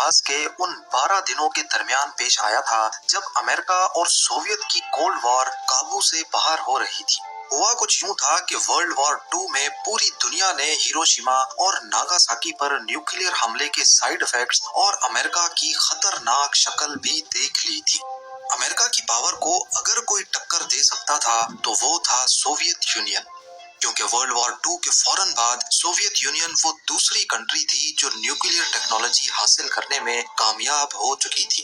اتہاس کے ان 12 دنوں کے درمیان پیش آیا تھا جب امریکہ اور سوویت کی کولڈ وار قابو سے باہر ہو رہی تھی۔ ہوا کچھ یوں تھا کہ ورلڈ وار 2 میں پوری دنیا نے ہیروشیما اور ناگاساکی پر نیوکلیئر حملے کے سائیڈ ایفیکٹس اور امریکہ کی خطرناک شکل بھی دیکھ لی تھی۔ امریکہ کی پاور کو اگر کوئی ٹکر دے سکتا تھا تو وہ تھا سوویت یونین، کیونکہ ورلڈ وار 2 کے فوراً بعد سوویت یونین وہ دوسری کنٹری تھی جو نیوکلیئر ٹیکنالوجی حاصل کرنے میں کامیاب ہو چکی تھی۔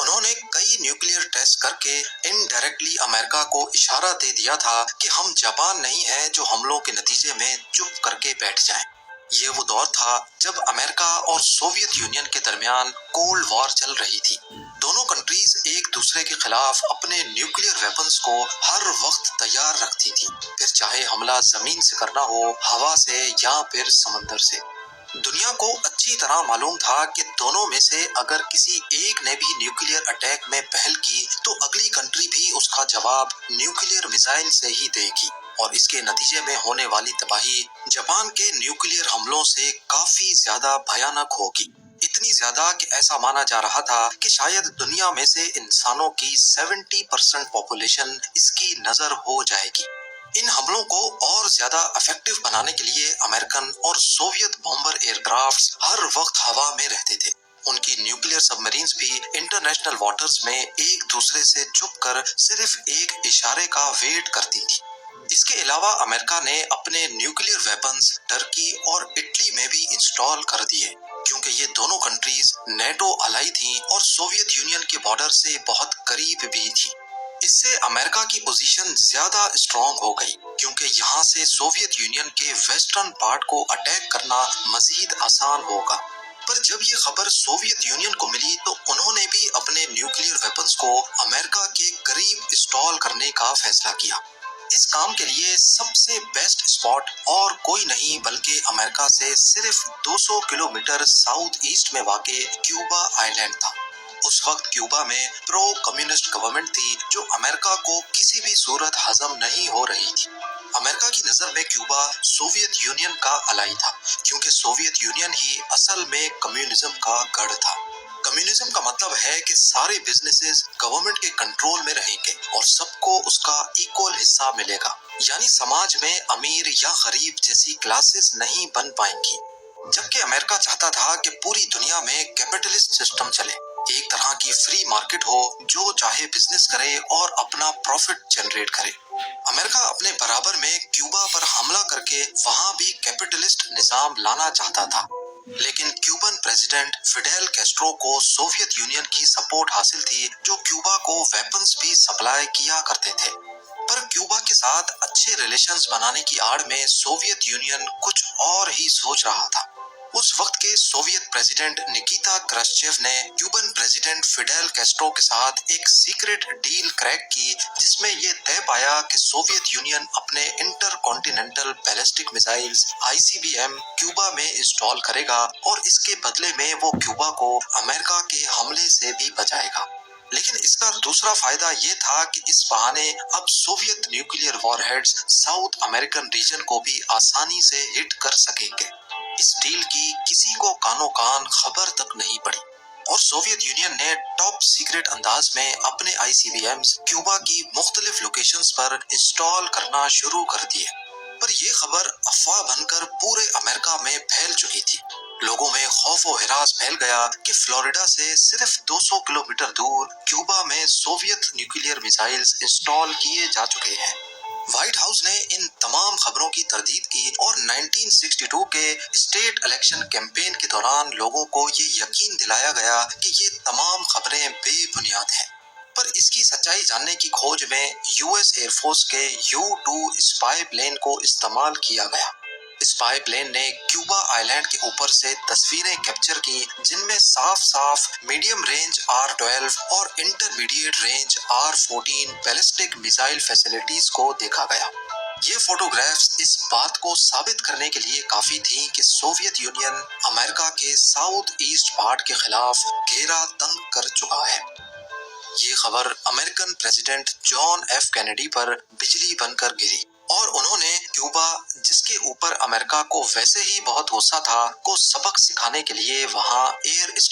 انہوں نے کئی نیوکلیئر ٹیسٹ کر کے انڈائریکٹلی امریکہ کو اشارہ دے دیا تھا کہ ہم جاپان نہیں ہیں جو حملوں کے نتیجے میں چپ کر کے بیٹھ جائیں۔ یہ وہ دور تھا جب امریکہ اور سوویت یونین کے درمیان کولڈ وار چل رہی تھی۔ دونوں کنٹریز ایک دوسرے کے خلاف اپنے نیوکلیئر ویپنز کو ہر وقت تیار رکھتی تھی، پھر چاہے حملہ زمین سے کرنا ہو، ہوا سے یا پھر سمندر سے۔ دنیا کو اچھی طرح معلوم تھا کہ دونوں میں سے اگر کسی ایک نے بھی نیوکلیئر اٹیک میں پہل کی تو اگلی کنٹری بھی اس کا جواب نیوکلیئر میزائل سے ہی دے گی، اور اس کے نتیجے میں ہونے والی تباہی جاپان کے نیوکلیئر حملوں سے کافی زیادہ بھیانک ہوگی۔ اتنی زیادہ کہ ایسا مانا جا رہا تھا کہ شاید دنیا میں سے انسانوں کی 70% پاپولیشن اس کی نظر ہو جائے گی۔ ان حملوں کو اور زیادہ افیکٹو بنانے کے لیے امریکن اور سوویت بامبر ایئر کرافٹس ہر وقت ہوا میں رہتے تھے۔ ان کی نیوکلیئر سب مرینز بھی انٹرنیشنل واٹرز میں ایک دوسرے سے چھپ کر صرف ایک اشارے کا ویٹ کرتی تھی۔ اس کے علاوہ امریکہ نے اپنے نیوکلیئر ویپنز ٹرکی اور اٹلی میں بھی انسٹال کر دیے، کیونکہ یہ دونوں کنٹریز نیٹو الائی تھیں اور سوویت یونین کے بارڈر سے بہت قریب بھی تھی۔ اس سے امریکہ کی پوزیشن زیادہ اسٹرانگ ہو گئی، کیونکہ یہاں سے سوویت یونین کے ویسٹرن پارٹ کو اٹیک کرنا مزید آسان ہوگا۔ پر جب یہ خبر سوویت یونین کو ملی تو انہوں نے بھی اپنے نیوکلیئر ویپنز کو امریکہ کے قریب انسٹال کرنے کا فیصلہ کیا۔ اس کام کے لیے سب سے بیسٹ اسپاٹ اور کوئی نہیں بلکہ امریکہ سے صرف 200 کلومیٹر ساؤتھ ایسٹ میں واقع کیوبا آئی لینڈ تھا۔ اس وقت کیوبا میں پرو کمیونسٹ گورنمنٹ تھی جو امریکہ کو کسی بھی صورت ہضم نہیں ہو رہی تھی۔ امریکہ کی نظر میں کیوبا سوویت یونین کا الائی تھا، کیونکہ سوویت یونین ہی اصل میں کمیونزم کا گڑھ تھا۔ کمیونزم کا مطلب ہے کہ سارے بزنسز گورنمنٹ کے کنٹرول میں رہیں گے اور سب کو اس کا ایکول حصہ ملے گا، یعنی سماج میں امیر یا غریب جیسی کلاسز نہیں بن پائیں گی۔ جبکہ امریکہ چاہتا تھا کہ پوری دنیا میں کیپٹلسٹ سسٹم چلے، ایک طرح کی فری مارکیٹ ہو، جو چاہے بزنس کرے اور اپنا پروفٹ جنریٹ کرے۔ امریکہ اپنے برابر میں کیوبا پر حملہ کر کے وہاں بھی کیپٹلسٹ نظام لانا چاہتا تھا، لیکن کیوبن پریزیڈنٹ فیڈل کیسٹرو کو سوویت یونین کی سپورٹ حاصل تھی، جو کیوبا کو ویپنز بھی سپلائی کیا کرتے تھے۔ پر کیوبا کے ساتھ اچھے ریلیشنز بنانے کی آڑ میں سوویت یونین کچھ اور ہی سوچ رہا تھا۔ اس وقت کے سوویت پریزیڈنٹ نکیتا کرشچیو نے کیوبن پریزیڈنٹ فیڈل کیسٹرو کے ساتھ ایک سیکرٹ ڈیل کریک کی، جس میں یہ طے پایا کہ سوویت یونین اپنے intercontinental ballistic missiles ICBM Cuba میں انسٹال کرے گا اور اس کے بدلے میں وہ کیوبا کو امریکہ کے حملے سے بھی بچائے گا۔ لیکن اس کا دوسرا فائدہ یہ تھا کہ اس بہانے اب سوویت نیوکلیئر وار ہیڈز ساؤتھ امریکن ریجن کو بھی آسانی سے ہٹ کر سکیں گے۔ اس ڈیل کی کسی کو کانوں کان خبر تک نہیں پڑی، اور سوویت یونین نے ٹاپ سیکرٹ انداز میں اپنے ICBMs کیوبا کی مختلف لوکیشنز پر انسٹال کرنا شروع کر دیے۔ پر یہ خبر افواہ بن کر پورے امریکہ میں پھیل چکی تھی۔ لوگوں میں خوف و ہراس پھیل گیا کہ فلوریڈا سے صرف 200 کلومیٹر دور کیوبا میں سوویت نیوکلیئر میزائلز انسٹال کیے جا چکے ہیں۔ وائٹ ہاؤس نے ان تمام خبروں کی تردید کی اور 1962 کے اسٹیٹ الیکشن کیمپین کے دوران لوگوں کو یہ یقین دلایا گیا کہ یہ تمام خبریں بے بنیاد ہیں۔ پر اس کی سچائی جاننے کی کھوج میں US ایئر فورس کے U-2 اسپائی پلین کو استعمال کیا گیا۔ اسپائی پلین نے کیوبا آئی لینڈ کے اوپر سے تصویریں کیپچر کی، جن میں صاف صاف میڈیم رینج R-12 اور intermediate range R-14 ballistic missile facilities کو دیکھا گیا۔ یہ فوٹوگرافز اس بات کو ثابت کرنے کے لیے کافی تھیں کہ سوویت یونین امریکہ کے ساؤتھ ایسٹ پارٹ کے خلاف گھیرا تنگ کر چکا ہے۔ یہ خبر American president John F Kennedy پر بجلی بن کر گری، اور انہوں نے کیوبا، جس کے اوپر امریکہ کو ویسے ہی بہت غصہ تھا، کو سبق سکھانے کے لیے وہاں ایئر